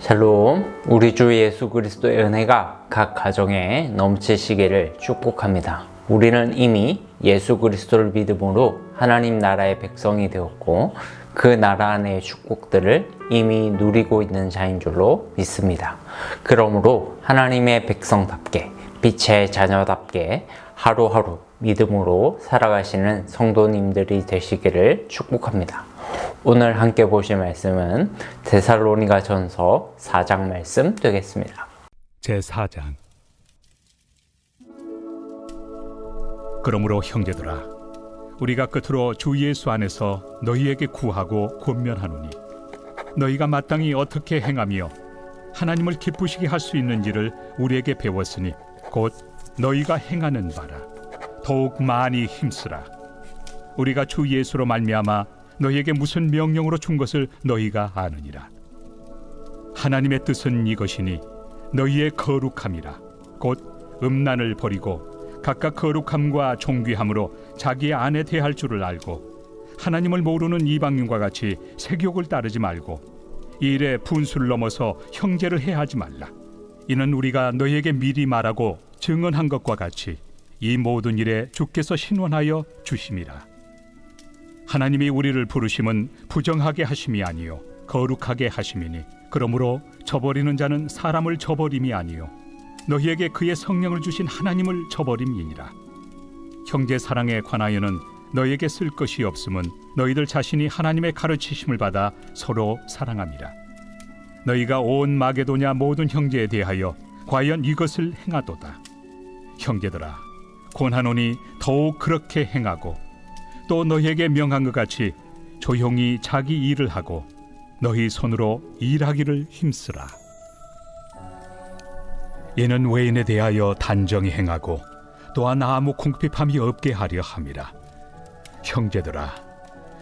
샬롬, 우리 주 예수 그리스도의 은혜가 각 가정에 넘치시기를 축복합니다. 우리는 이미 예수 그리스도를 믿음으로 하나님 나라의 백성이 되었고 그 나라 안의 축복들을 이미 누리고 있는 자인 줄로 믿습니다. 그러므로 하나님의 백성답게 빛의 자녀답게 하루하루 믿음으로 살아가시는 성도님들이 되시기를 축복합니다. 오늘 함께 보실 말씀은 데살로니가 전서 4장 말씀 되겠습니다. 제4장. 그러므로 형제들아, 우리가 끝으로 주 예수 안에서 너희에게 구하고 권면하노니 너희가 마땅히 어떻게 행하며 하나님을 기쁘시게 할 수 있는지를 우리에게 배웠으니 곧 너희가 행하는 바라 더욱 많이 힘쓰라. 우리가 주 예수로 말미암아 너희에게 무슨 명령으로 준 것을 너희가 아느니라. 하나님의 뜻은 이것이니 너희의 거룩함이라. 곧 음란을 버리고 각각 거룩함과 존귀함으로 자기의 아내 대할 줄을 알고 하나님을 모르는 이방인과 같이 세욕을 따르지 말고 이 일에 분수를 넘어서 형제를 해하지 말라. 이는 우리가 너희에게 미리 말하고 증언한 것과 같이 이 모든 일에 주께서 신원하여 주심이라. 하나님이 우리를 부르심은 부정하게 하심이 아니요 거룩하게 하심이니 그러므로 저버리는 자는 사람을 저버림이 아니요 너희에게 그의 성령을 주신 하나님을 저버림이니라. 형제 사랑에 관하여는 너희에게 쓸 것이 없음은 너희들 자신이 하나님의 가르치심을 받아 서로 사랑함이라. 너희가 온 마게도냐 모든 형제에 대하여 과연 이것을 행하도다. 형제들아, 권하노니 더욱 그렇게 행하고 또 너희에게 명한 것 같이 조용히 자기 일을 하고 너희 손으로 일하기를 힘쓰라. 이는 외인에 대하여 단정히 행하고 또한 아무 궁핍함이 없게 하려 함이라. 형제들아,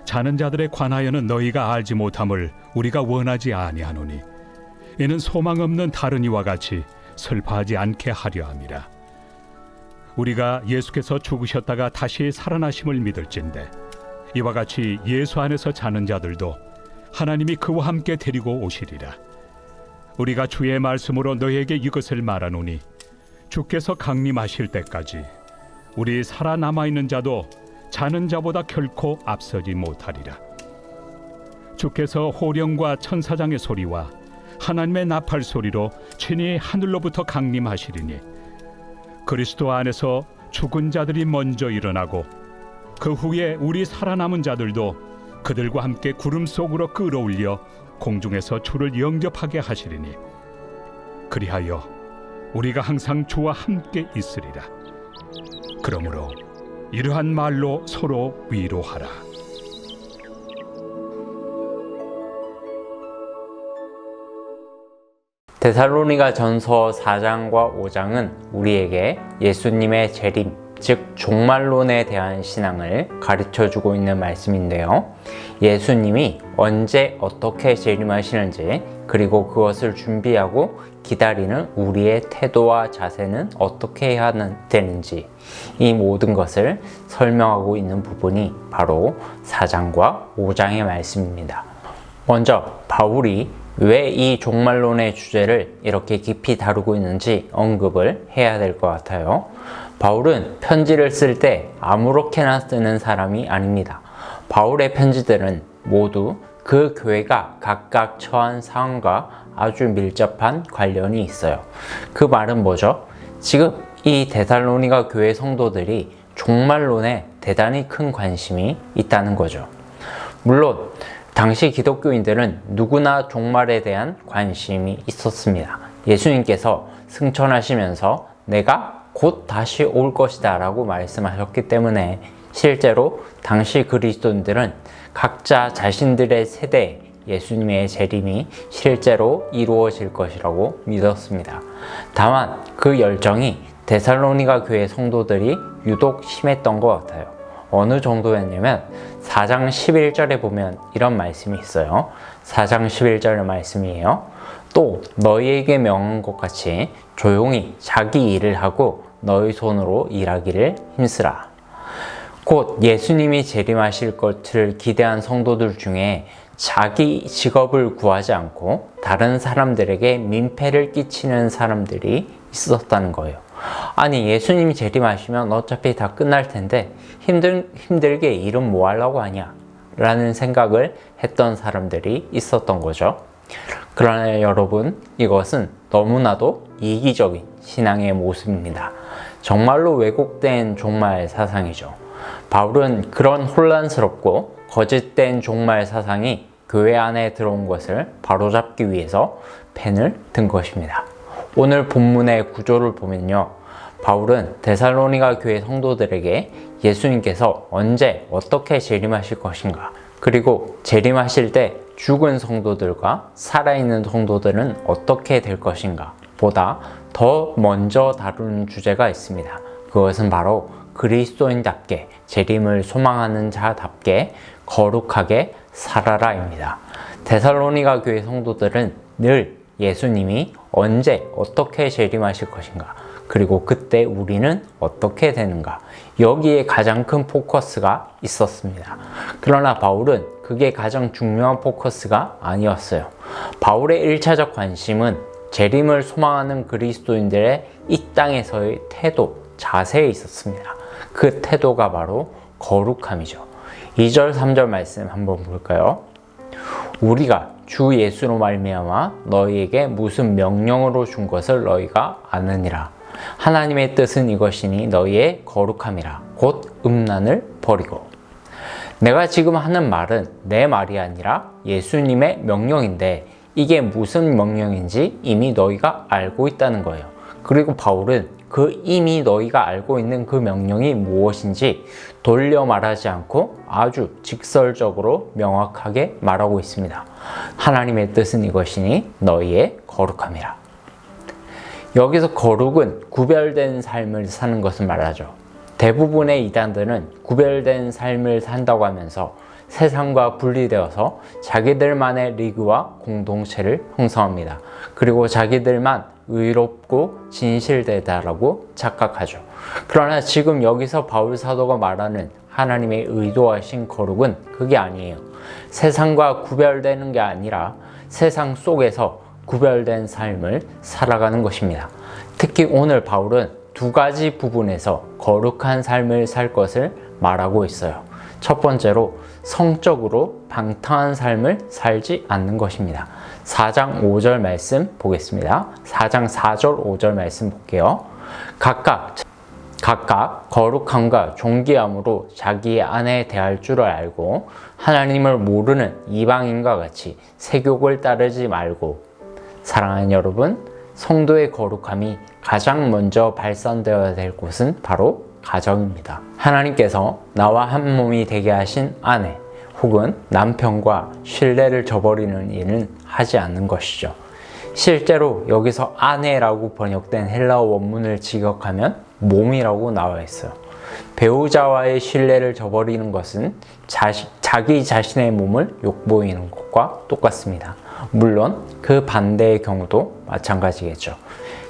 자는 자들에 관하여는 너희가 알지 못함을 우리가 원하지 아니하노니 이는 소망 없는 다른 이와 같이 슬퍼하지 않게 하려 함이라. 우리가 예수께서 죽으셨다가 다시 살아나심을 믿을진대 이와 같이 예수 안에서 자는 자들도 하나님이 그와 함께 데리고 오시리라. 우리가 주의 말씀으로 너희에게 이것을 말하노니 주께서 강림하실 때까지 우리 살아남아 있는 자도 자는 자보다 결코 앞서지 못하리라. 주께서 호령과 천사장의 소리와 하나님의 나팔 소리로 친히 하늘로부터 강림하시리니 그리스도 안에서 죽은 자들이 먼저 일어나고 그 후에 우리 살아남은 자들도 그들과 함께 구름 속으로 끌어올려 공중에서 주를 영접하게 하시리니 그리하여 우리가 항상 주와 함께 있으리라. 그러므로 이러한 말로 서로 위로하라. 데살로니가 전서 4장과 5장은 우리에게 예수님의 재림, 즉 종말론에 대한 신앙을 가르쳐주고 있는 말씀인데요. 예수님이 언제 어떻게 재림하시는지 그리고 그것을 준비하고 기다리는 우리의 태도와 자세는 어떻게 해야 되는지 이 모든 것을 설명하고 있는 부분이 바로 4장과 5장의 말씀입니다. 먼저 바울이 왜 이 종말론의 주제를 이렇게 깊이 다루고 있는지 언급을 해야 될 것 같아요. 바울은 편지를 쓸 때 아무렇게나 쓰는 사람이 아닙니다. 바울의 편지들은 모두 그 교회가 각각 처한 상황과 아주 밀접한 관련이 있어요. 그 말은 뭐죠? 지금 이 데살로니가 교회 성도들이 종말론에 대단히 큰 관심이 있다는 거죠. 물론 당시 기독교인들은 누구나 종말에 대한 관심이 있었습니다. 예수님께서 승천하시면서 내가 곧 다시 올 것이다 라고 말씀하셨기 때문에 실제로 당시 그리스도인들은 각자 자신들의 세대에 예수님의 재림이 실제로 이루어질 것이라고 믿었습니다. 다만 그 열정이 데살로니가 교회 성도들이 유독 심했던 것 같아요. 어느 정도였냐면 4장 11절에 보면 이런 말씀이 있어요. 4장 11절의 말씀이에요. 또 너희에게 명한 것 같이 조용히 자기 일을 하고 너희 손으로 일하기를 힘쓰라. 곧 예수님이 재림하실 것을 기대한 성도들 중에 자기 직업을 구하지 않고 다른 사람들에게 민폐를 끼치는 사람들이 있었다는 거예요. 아니, 예수님이 재림하시면 어차피 다 끝날 텐데 힘들게 일은 뭐 하려고 하냐? 라는 생각을 했던 사람들이 있었던 거죠. 그러나 여러분, 이것은 너무나도 이기적인 신앙의 모습입니다. 정말로 왜곡된 종말 사상이죠. 바울은 그런 혼란스럽고 거짓된 종말 사상이 교회 안에 들어온 것을 바로잡기 위해서 펜을 든 것입니다. 오늘 본문의 구조를 보면요, 바울은 데살로니가 교회 성도들에게 예수님께서 언제 어떻게 재림하실 것인가, 그리고 재림하실 때 죽은 성도들과 살아있는 성도들은 어떻게 될 것인가 보다 더 먼저 다루는 주제가 있습니다. 그것은 바로 그리스도인답게, 재림을 소망하는 자답게 거룩하게 살아라입니다. 데살로니가 교회 성도들은 늘 예수님이 언제 어떻게 재림하실 것인가, 그리고 그때 우리는 어떻게 되는가, 여기에 가장 큰 포커스가 있었습니다. 그러나 바울은 그게 가장 중요한 포커스가 아니었어요. 바울의 1차적 관심은 재림을 소망하는 그리스도인들의 이 땅에서의 태도, 자세에 있었습니다. 그 태도가 바로 거룩함이죠. 2절, 3절 말씀 한번 볼까요? 우리가 주 예수로 말미암아 너희에게 무슨 명령으로 준 것을 너희가 아느니라. 하나님의 뜻은 이것이니 너희의 거룩함이라. 곧 음란을 버리고. 내가 지금 하는 말은 내 말이 아니라 예수님의 명령인데 이게 무슨 명령인지 이미 너희가 알고 있다는 거예요. 그리고 바울은 그 이미 너희가 알고 있는 그 명령이 무엇인지 돌려 말하지 않고 아주 직설적으로 명확하게 말하고 있습니다. 하나님의 뜻은 이것이니 너희의 거룩함이라. 여기서 거룩은 구별된 삶을 사는 것을 말하죠. 대부분의 이단들은 구별된 삶을 산다고 하면서 세상과 분리되어서 자기들만의 리그와 공동체를 형성합니다. 그리고 자기들만 의롭고 진실되다라고 착각하죠. 그러나 지금 여기서 바울 사도가 말하는 하나님의 의도하신 거룩은 그게 아니에요. 세상과 구별되는 게 아니라 세상 속에서 구별된 삶을 살아가는 것입니다. 특히 오늘 바울은 두 가지 부분에서 거룩한 삶을 살 것을 말하고 있어요. 첫 번째로 성적으로 방탕한 삶을 살지 않는 것입니다. 4장 5절 말씀 보겠습니다. 4장 4절 5절 말씀 볼게요. 각각 거룩함과 존귀함으로 자기의 아내에 대할 줄을 알고 하나님을 모르는 이방인과 같이 세욕을 따르지 말고. 사랑하는 여러분, 성도의 거룩함이 가장 먼저 발산되어야 될 곳은 바로 가정입니다. 하나님께서 나와 한 몸이 되게 하신 아내 혹은 남편과 신뢰를 저버리는 일은 하지 않는 것이죠. 실제로 여기서 아내라고 번역된 헬라어 원문을 직역하면 몸이라고 나와 있어요. 배우자와의 신뢰를 저버리는 것은 자기 자신의 몸을 욕보이는 것과 똑같습니다. 물론 그 반대의 경우도 마찬가지겠죠.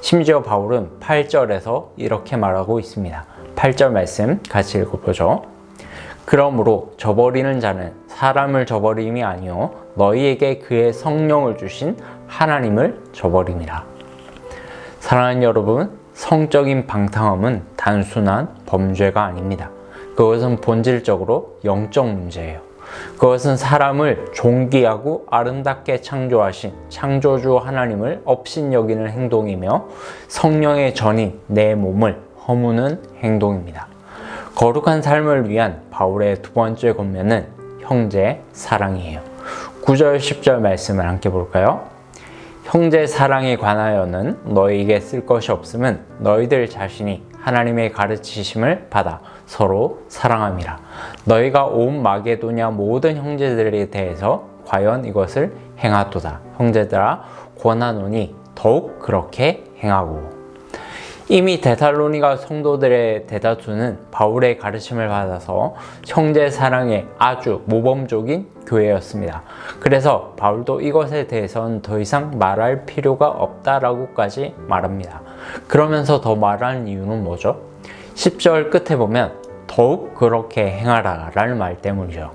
심지어 바울은 8절에서 이렇게 말하고 있습니다. 8절 말씀 같이 읽어보죠. 그러므로 저버리는 자는 사람을 저버림이 아니요 너희에게 그의 성령을 주신 하나님을 저버림이라. 사랑하는 여러분, 성적인 방탕함은 단순한 범죄가 아닙니다. 그것은 본질적으로 영적 문제예요. 그것은 사람을 존귀하고 아름답게 창조하신 창조주 하나님을 업신여기는 행동이며 성령의 전인 내 몸을 허무는 행동입니다. 거룩한 삶을 위한 바울의 두 번째 권면은 형제 사랑이에요. 9절 10절 말씀을 함께 볼까요? 형제 사랑에 관하여는 너희에게 쓸 것이 없음은 너희들 자신이 하나님의 가르치심을 받아 서로 사랑함이라. 너희가 온 마게도냐 모든 형제들에 대해서 과연 이것을 행하도다. 형제들아 권하노니 더욱 그렇게 행하고. 이미 데살로니가 성도들의 대다수는 바울의 가르침을 받아서 형제 사랑에 아주 모범적인 교회였습니다. 그래서 바울도 이것에 대해서는 더 이상 말할 필요가 없다라고까지 말합니다. 그러면서 더 말하는 이유는 뭐죠? 10절 끝에 보면 더욱 그렇게 행하라 라는 말 때문이죠.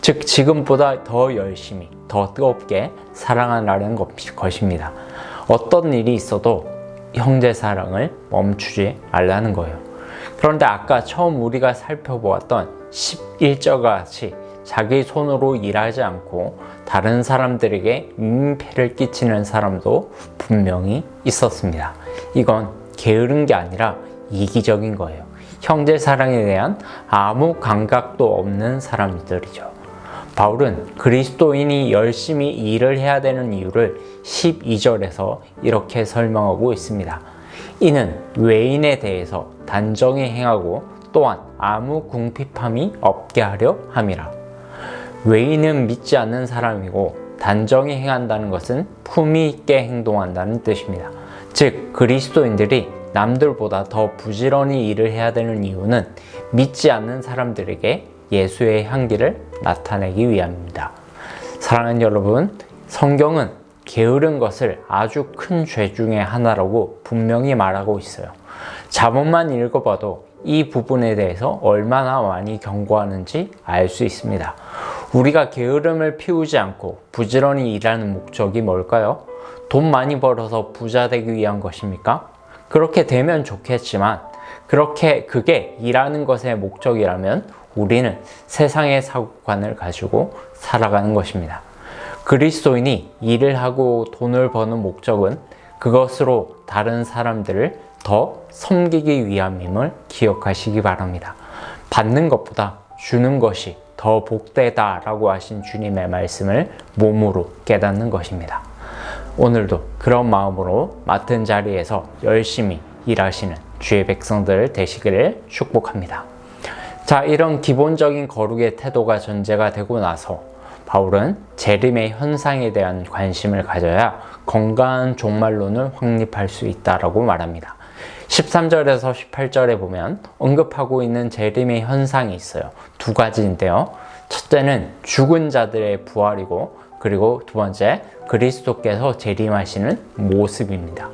즉 지금보다 더 열심히, 더 뜨겁게 사랑하라는 것입니다. 어떤 일이 있어도 형제 사랑을 멈추지 말라는 거예요. 그런데 아까 처음 우리가 살펴보았던 11절과 같이 자기 손으로 일하지 않고 다른 사람들에게 민폐를 끼치는 사람도 분명히 있었습니다. 이건 게으른 게 아니라 이기적인 거예요. 형제 사랑에 대한 아무 감각도 없는 사람들이죠. 바울은 그리스도인이 열심히 일을 해야 되는 이유를 12절에서 이렇게 설명하고 있습니다. 이는 외인에 대해서 단정히 행하고 또한 아무 궁핍함이 없게 하려 함이라. 외인은 믿지 않는 사람이고 단정히 행한다는 것은 품위 있게 행동한다는 뜻입니다. 즉 그리스도인들이 남들보다 더 부지런히 일을 해야 되는 이유는 믿지 않는 사람들에게 예수의 향기를 나타내기 위함입니다. 사랑하는 여러분, 성경은 게으른 것을 아주 큰 죄 중에 하나라고 분명히 말하고 있어요. 자문만 읽어봐도 이 부분에 대해서 얼마나 많이 경고하는지 알 수 있습니다. 우리가 게으름을 피우지 않고 부지런히 일하는 목적이 뭘까요? 돈 많이 벌어서 부자 되기 위한 것입니까? 그렇게 되면 좋겠지만 그게 일하는 것의 목적이라면 우리는 세상의 사고관을 가지고 살아가는 것입니다. 그리스도인이 일을 하고 돈을 버는 목적은 그것으로 다른 사람들을 더 섬기기 위함임을 기억하시기 바랍니다. 받는 것보다 주는 것이 더 복되다라고 하신 주님의 말씀을 몸으로 깨닫는 것입니다. 오늘도 그런 마음으로 맡은 자리에서 열심히 일하시는 주의 백성들 되시기를 축복합니다. 자, 이런 기본적인 거룩의 태도가 전제가 되고 나서 바울은 재림의 현상에 대한 관심을 가져야 건강한 종말론을 확립할 수 있다라고 말합니다. 13절에서 18절에 보면 언급하고 있는 재림의 현상이 있어요. 두 가지인데요. 첫째는 죽은 자들의 부활이고 그리고 두 번째 그리스도께서 재림하시는 모습입니다.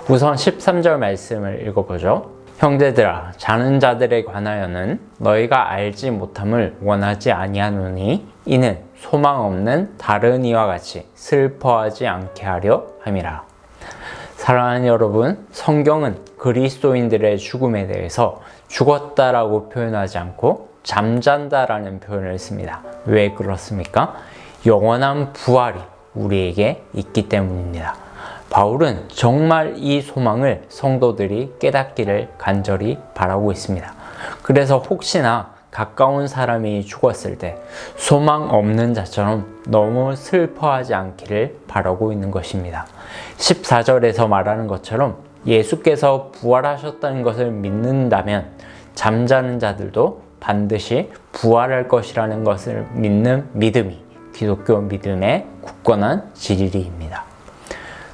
우선 13절 말씀을 읽어보죠. 형제들아, 자는 자들에 관하여는 너희가 알지 못함을 원하지 아니하노니 이는 소망 없는 다른 이와 같이 슬퍼하지 않게 하려 함이라. 사랑하는 여러분, 성경은 그리스도인들의 죽음에 대해서 죽었다라고 표현하지 않고 잠잔다라는 표현을 씁니다. 왜 그렇습니까? 영원한 부활이 우리에게 있기 때문입니다. 바울은 정말 이 소망을 성도들이 깨닫기를 간절히 바라고 있습니다. 그래서 혹시나 가까운 사람이 죽었을 때 소망 없는 자처럼 너무 슬퍼하지 않기를 바라고 있는 것입니다. 14절에서 말하는 것처럼 예수께서 부활하셨다는 것을 믿는다면 잠자는 자들도 반드시 부활할 것이라는 것을 믿는 믿음이 기독교 믿음의 굳건한 진리입니다.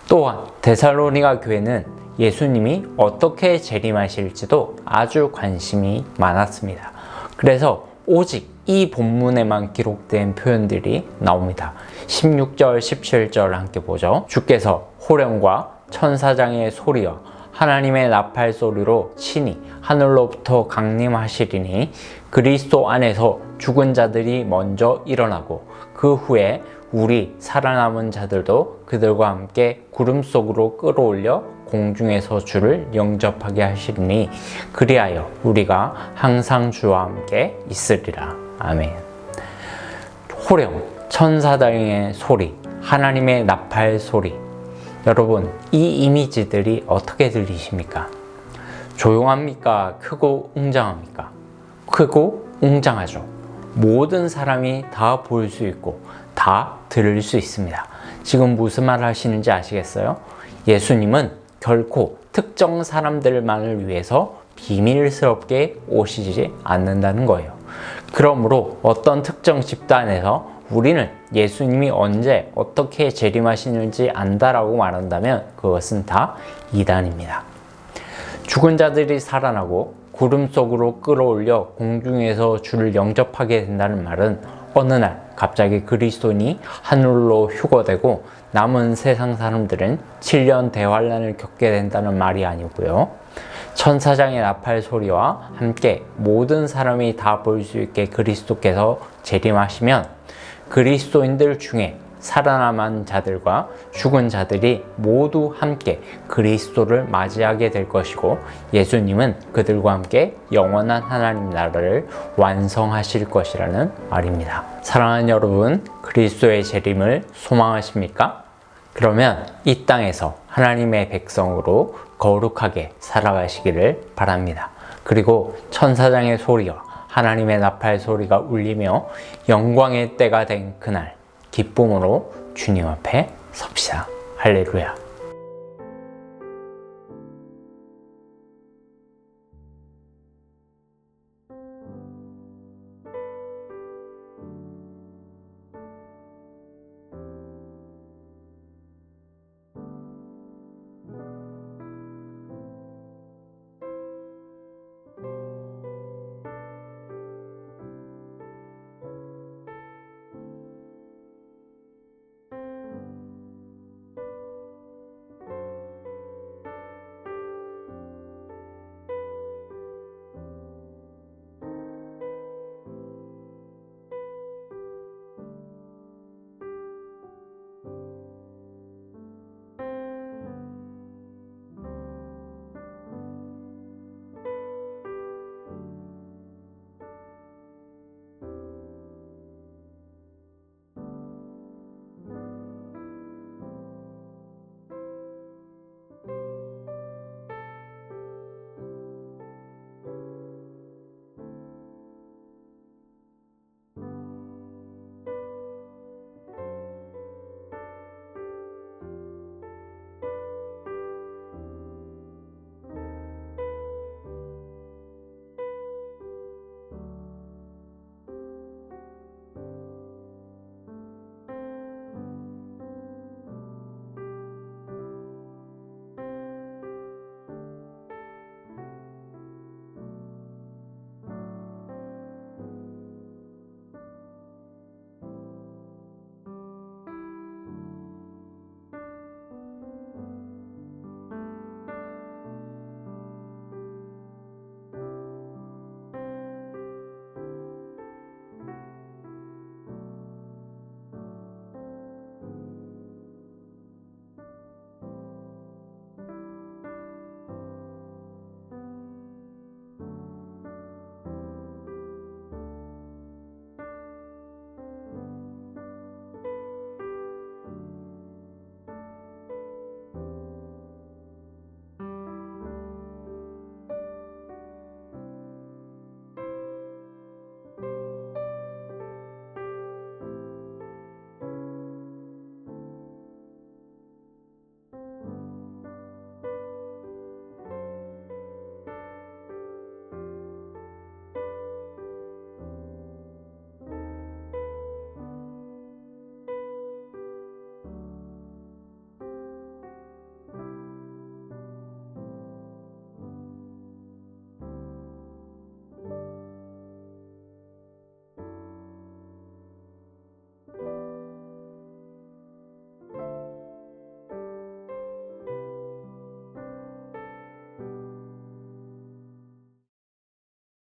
또한 데살로니가 교회는 예수님이 어떻게 재림하실지도 아주 관심이 많았습니다. 그래서 오직 이 본문에만 기록된 표현들이 나옵니다. 16절, 17절 함께 보죠. 주께서 호령과 천사장의 소리와 하나님의 나팔 소리로 친히 하늘로부터 강림하시리니 그리스도 안에서 죽은 자들이 먼저 일어나고 그 후에 우리 살아남은 자들도 그들과 함께 구름 속으로 끌어올려 공중에서 주를 영접하게 하시리니 그리하여 우리가 항상 주와 함께 있으리라. 아멘. 호령, 천사장의 소리, 하나님의 나팔 소리. 여러분, 이 이미지들이 어떻게 들리십니까? 조용합니까? 크고 웅장합니까? 크고 웅장하죠. 모든 사람이 다 볼 수 있고 다 들을 수 있습니다. 지금 무슨 말 하시는지 아시겠어요? 예수님은 결코 특정 사람들만을 위해서 비밀스럽게 오시지 않는다는 거예요. 그러므로 어떤 특정 집단에서 우리는 예수님이 언제 어떻게 재림하시는지 안다라고 말한다면 그것은 다 이단입니다. 죽은 자들이 살아나고 구름 속으로 끌어올려 공중에서 주를 영접하게 된다는 말은 어느 날 갑자기 그리스도인이 하늘로 휴거되고 남은 세상 사람들은 7년 대환란을 겪게 된다는 말이 아니고요. 천사장의 나팔 소리와 함께 모든 사람이 다 볼 수 있게 그리스도께서 재림하시면 그리스도인들 중에 살아남은 자들과 죽은 자들이 모두 함께 그리스도를 맞이하게 될 것이고, 예수님은 그들과 함께 영원한 하나님 나라를 완성하실 것이라는 말입니다. 사랑하는 여러분, 그리스도의 재림을 소망하십니까? 그러면 이 땅에서 하나님의 백성으로 거룩하게 살아가시기를 바랍니다. 그리고 천사장의 소리와 하나님의 나팔 소리가 울리며 영광의 때가 된 그날 기쁨으로 주님 앞에 섭시다. 할렐루야.